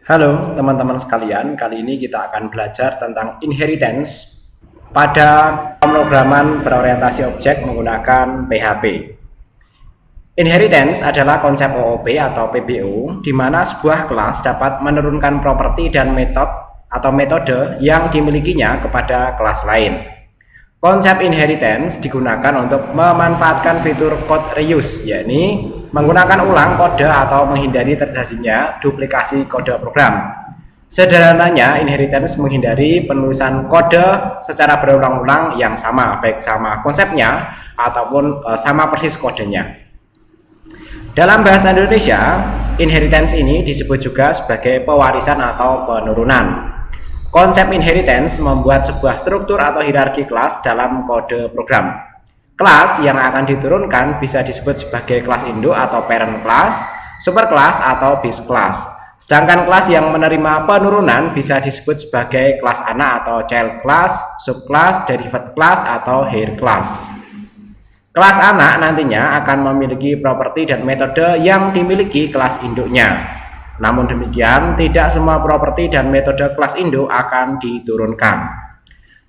Halo teman-teman sekalian, kali ini kita akan belajar tentang inheritance pada pemrograman berorientasi objek menggunakan PHP. Inheritance adalah konsep OOP atau PBO, di mana sebuah kelas dapat menurunkan properti dan metode yang dimilikinya kepada kelas lain. Konsep inheritance digunakan untuk memanfaatkan fitur code reuse, yakni menggunakan ulang kode atau menghindari terjadinya duplikasi kode program. Sederhananya, inheritance menghindari penulisan kode secara berulang-ulang yang sama, baik sama konsepnya ataupun sama persis kodenya. Dalam bahasa Indonesia, inheritance ini disebut juga sebagai pewarisan atau penurunan. Konsep inheritance membuat sebuah struktur atau hierarki kelas dalam kode program. Kelas yang akan diturunkan bisa disebut sebagai kelas induk atau parent class, superclass atau base class. Sedangkan kelas yang menerima penurunan bisa disebut sebagai kelas anak atau child class, subclass, derivate class atau higher class. Kelas anak nantinya akan memiliki properti dan metode yang dimiliki kelas induknya. Namun demikian, tidak semua properti dan metode kelas induk akan diturunkan.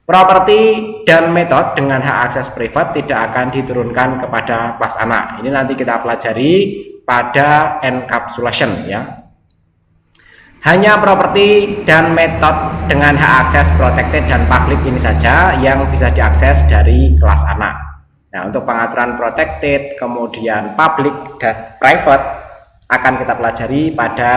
Properti dan metode dengan hak akses privat tidak akan diturunkan kepada kelas anak. Ini nanti kita pelajari pada encapsulation ya. Hanya properti dan metode dengan hak akses protected dan public ini saja yang bisa diakses dari kelas anak. Nah, untuk pengaturan protected, kemudian public dan private akan kita pelajari pada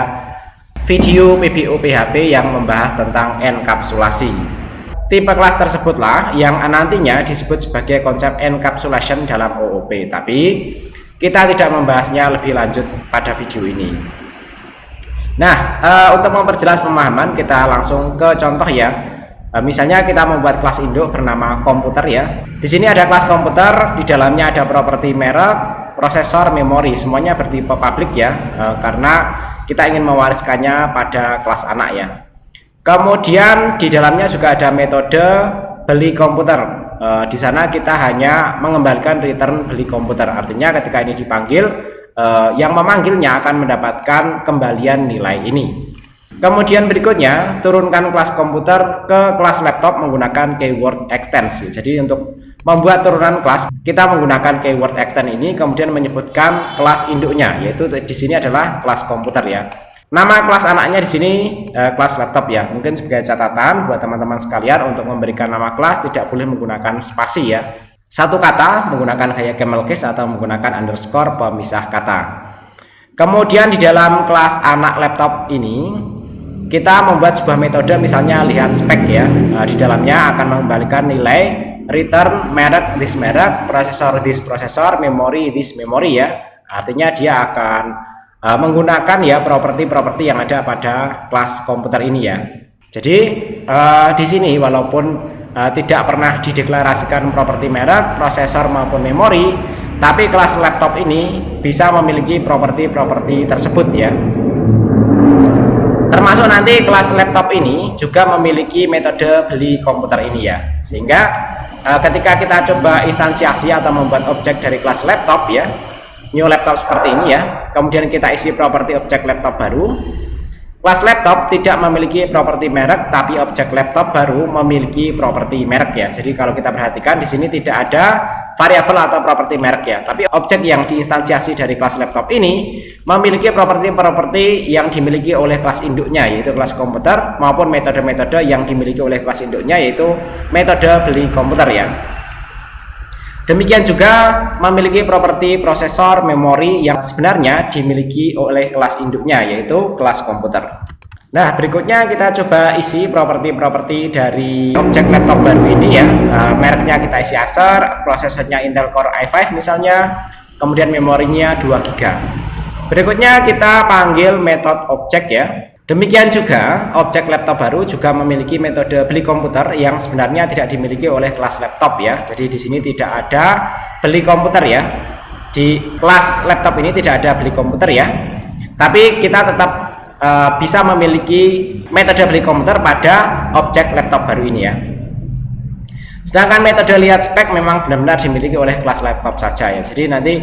video PBO PHP yang membahas tentang enkapsulasi. Tipe kelas tersebutlah yang nantinya disebut sebagai konsep encapsulation dalam OOP, tapi kita tidak membahasnya lebih lanjut pada video ini. Nah, untuk memperjelas pemahaman kita langsung ke contoh ya. Misalnya kita membuat kelas induk bernama komputer ya. Di sini ada kelas komputer, di dalamnya ada properti merek, prosesor, memori, semuanya bertipe public ya, karena kita ingin mewariskannya pada kelas anak ya. Kemudian di dalamnya juga ada metode beli komputer. Di sana kita hanya mengembalikan return beli komputer, artinya ketika ini dipanggil, yang memanggilnya akan mendapatkan kembalian nilai ini. Kemudian berikutnya, turunkan kelas komputer ke kelas laptop menggunakan keyword extend. Jadi untuk membuat turunan kelas, kita menggunakan keyword extend ini, kemudian menyebutkan kelas induknya, yaitu di sini adalah kelas komputer ya. Nama kelas anaknya di sini kelas laptop ya. Mungkin sebagai catatan buat teman-teman sekalian, untuk memberikan nama kelas tidak boleh menggunakan spasi ya. Satu kata menggunakan gaya camel case atau menggunakan underscore pemisah kata. Kemudian di dalam kelas anak laptop ini, kita membuat sebuah metode, misalnya lihat spek ya. Di dalamnya akan mengembalikan nilai return merek this merek, prosesor this prosesor, memory this memory ya. Artinya dia akan menggunakan ya properti-properti yang ada pada kelas komputer ini ya. Jadi di sini walaupun tidak pernah dideklarasikan properti merek, prosesor maupun memori, tapi kelas laptop ini bisa memiliki properti-properti tersebut ya. Termasuk nanti kelas laptop ini juga memiliki metode beli komputer ini ya. Sehingga ketika kita coba instansiasi atau membuat objek dari kelas laptop ya, new laptop seperti ini ya, kemudian kita isi properti objek laptop baru, kelas laptop tidak memiliki properti merek, tapi objek laptop baru memiliki properti merek ya. Jadi kalau kita perhatikan di sini tidak ada variabel atau properti merek ya, tapi objek yang diinstansiasi dari kelas laptop ini memiliki properti-properti yang dimiliki oleh kelas induknya, yaitu kelas komputer, maupun metode-metode yang dimiliki oleh kelas induknya, yaitu metode beli komputer ya. Demikian juga memiliki properti prosesor, memori yang sebenarnya dimiliki oleh kelas induknya, yaitu kelas komputer. Nah, berikutnya kita coba isi properti-properti dari objek laptop baru ini ya. Mereknya kita isi Acer, prosesornya Intel Core i5 misalnya, kemudian memorinya 2 GB. Berikutnya kita panggil metode objek ya. Demikian juga objek laptop baru juga memiliki metode beli komputer yang sebenarnya tidak dimiliki oleh kelas laptop ya. Jadi di sini tidak ada beli komputer ya. Di kelas laptop ini tidak ada beli komputer ya. Tapi kita tetap bisa memiliki metode beli komputer pada objek laptop baru ini ya. Sedangkan metode lihat spek memang benar-benar dimiliki oleh kelas laptop saja ya. Jadi nanti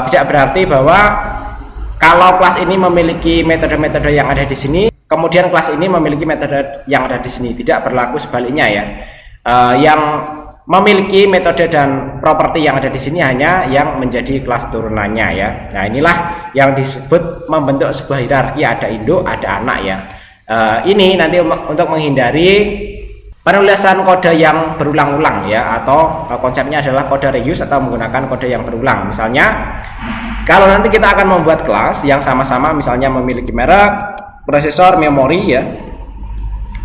tidak berarti bahwa kalau kelas ini memiliki metode-metode yang ada di sini, kemudian kelas ini memiliki metode yang ada di sini, tidak berlaku sebaliknya ya. Yang memiliki metode dan properti yang ada di sini hanya yang menjadi kelas turunannya ya. Nah, inilah yang disebut membentuk sebuah hierarki, ada induk, ada anak ya. Ini nanti untuk menghindari penulisan kode yang berulang-ulang ya, atau konsepnya adalah kode reuse atau menggunakan kode yang berulang. Misalnya kalau nanti kita akan membuat kelas yang sama-sama misalnya memiliki merek, prosesor, memori ya,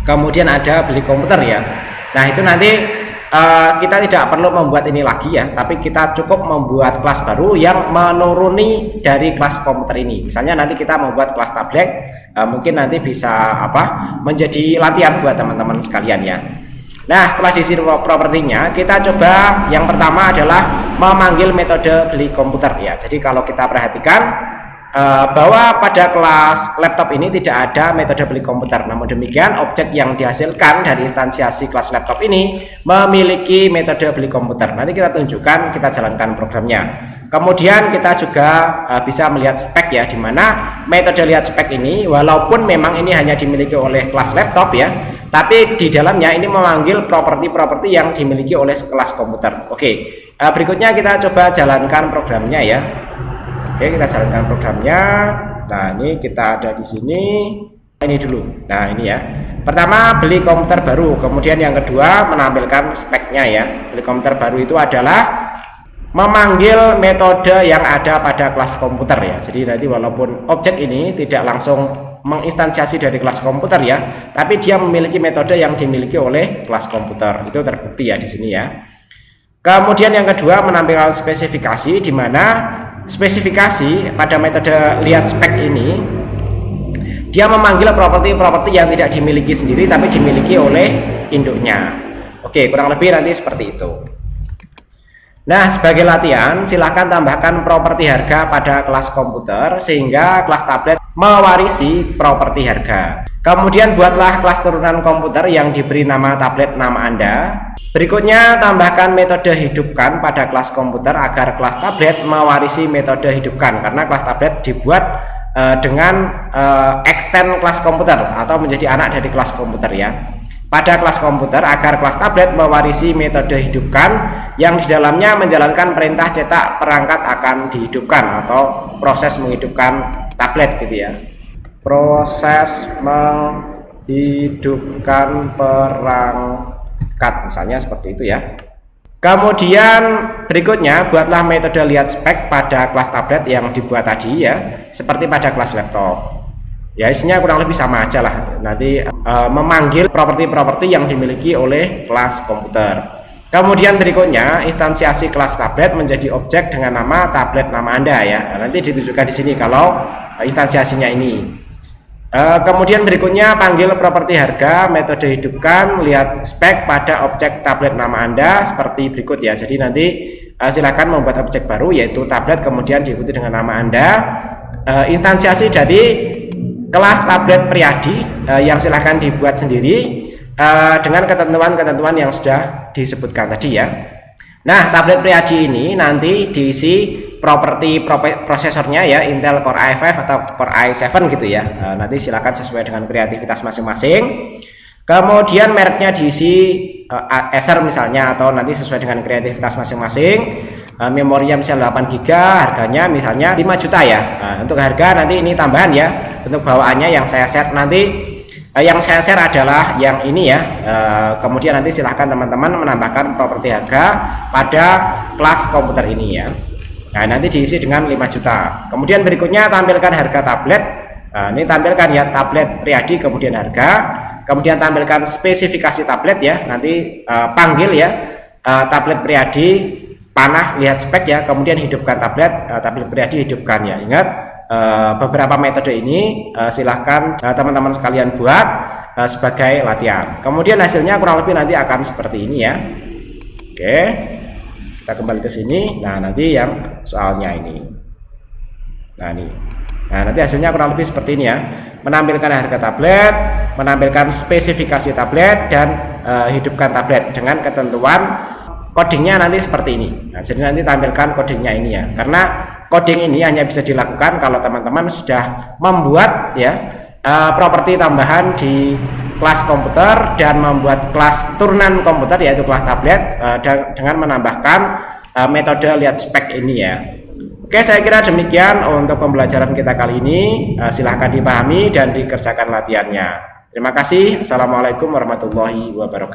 kemudian ada beli komputer ya. Nah, itu nanti kita tidak perlu membuat ini lagi ya, tapi kita cukup membuat kelas baru yang menuruni dari kelas komputer ini. Misalnya nanti kita membuat kelas tablet, mungkin nanti bisa menjadi latihan buat teman-teman sekalian ya. Nah, setelah diisi propertinya, kita coba yang pertama adalah memanggil metode beli komputer ya. Jadi kalau kita perhatikan bahwa pada kelas laptop ini tidak ada metode beli komputer. Namun demikian, objek yang dihasilkan dari instansiasi kelas laptop ini memiliki metode beli komputer. Nanti kita tunjukkan, kita jalankan programnya. Kemudian kita juga bisa melihat spek ya, di mana metode lihat spek ini walaupun memang ini hanya dimiliki oleh kelas laptop ya, tapi di dalamnya ini memanggil properti-properti yang dimiliki oleh kelas komputer. Oke, berikutnya kita coba jalankan programnya ya. Oke, kita jalankan programnya. Nah, ini kita ada di sini. Ini dulu. Nah, ini ya. Pertama, beli komputer baru. Kemudian yang kedua, menampilkan speknya ya. Beli komputer baru itu adalah memanggil metode yang ada pada kelas komputer ya. Jadi nanti walaupun objek ini tidak langsung menginstansiasi dari kelas komputer ya, tapi dia memiliki metode yang dimiliki oleh kelas komputer. Itu terbukti ya di sini ya. Kemudian yang kedua, menampilkan spesifikasi, di mana spesifikasi pada metode lihat spek ini dia memanggil properti-properti yang tidak dimiliki sendiri tapi dimiliki oleh induknya. Oke, kurang lebih nanti seperti itu. Nah, sebagai latihan silahkan tambahkan properti harga pada kelas komputer sehingga kelas tablet mewarisi properti harga. Kemudian buatlah kelas turunan komputer yang diberi nama tablet nama Anda. Berikutnya, tambahkan metode hidupkan pada kelas komputer agar kelas tablet mewarisi metode hidupkan, karena kelas tablet dibuat dengan extend kelas komputer atau menjadi anak dari kelas komputer ya. Pada kelas komputer agar kelas tablet mewarisi metode hidupkan yang di dalamnya menjalankan perintah cetak perangkat akan dihidupkan atau proses menghidupkan tablet gitu ya. Proses menghidupkan perangkat misalnya seperti itu ya. Kemudian berikutnya buatlah metode lihat spek pada kelas tablet yang dibuat tadi ya, seperti pada kelas laptop ya. Isinya kurang lebih sama aja lah, nanti memanggil properti-properti yang dimiliki oleh kelas komputer. Kemudian berikutnya instansiasi kelas tablet menjadi objek dengan nama tablet nama Anda ya. Nanti ditunjukkan di sini kalau instansiasinya ini. Kemudian berikutnya panggil properti harga, metode hidupkan, lihat spek pada objek tablet nama Anda seperti berikut ya. Jadi nanti silakan membuat objek baru yaitu tablet, kemudian diikuti dengan nama Anda. Instansiasi dari kelas tablet Priadi yang silakan dibuat sendiri dengan ketentuan-ketentuan yang sudah disebutkan tadi ya. Nah, tablet Priadi ini nanti diisi properti prosesornya ya, Intel Core i5 atau Core i7 gitu ya. Nanti silakan sesuai dengan kreativitas masing-masing. Kemudian mereknya diisi Acer misalnya, atau nanti sesuai dengan kreativitas masing-masing. Memorinya misalnya 8 GB, harganya misalnya 5 juta ya. Untuk harga nanti ini tambahan ya. Untuk bawaannya yang saya share nanti, yang saya share adalah yang ini ya. Kemudian nanti silahkan teman-teman menambahkan properti harga pada kelas komputer ini ya. Nah, nanti diisi dengan 5 juta. Kemudian berikutnya tampilkan harga tablet. Ini tampilkan ya tablet Priadi, kemudian harga. Kemudian tampilkan spesifikasi tablet ya. Nanti panggil ya tablet Priadi, panah lihat spek ya. Kemudian hidupkan tablet, tablet Priadi hidupkan ya. Ingat beberapa metode ini silahkan teman-teman sekalian buat sebagai latihan. Kemudian hasilnya kurang lebih nanti akan seperti ini ya. Oke, kita kembali ke sini. Nah, nanti yang soalnya ini. Nah, ini. Nah, nanti hasilnya kurang lebih seperti ini ya. Menampilkan harga tablet, menampilkan spesifikasi tablet, dan hidupkan tablet dengan ketentuan codingnya nanti seperti ini. Nah, jadi nanti tampilkan codingnya ini ya. Karena coding ini hanya bisa dilakukan kalau teman-teman sudah membuat ya properti tambahan di kelas komputer dan membuat kelas turunan komputer yaitu kelas tablet dengan menambahkan metode lihat spek ini ya. Oke, saya kira demikian untuk pembelajaran kita kali ini. Silahkan dipahami dan dikerjakan latihannya. Terima kasih. Assalamualaikum warahmatullahi wabarakatuh.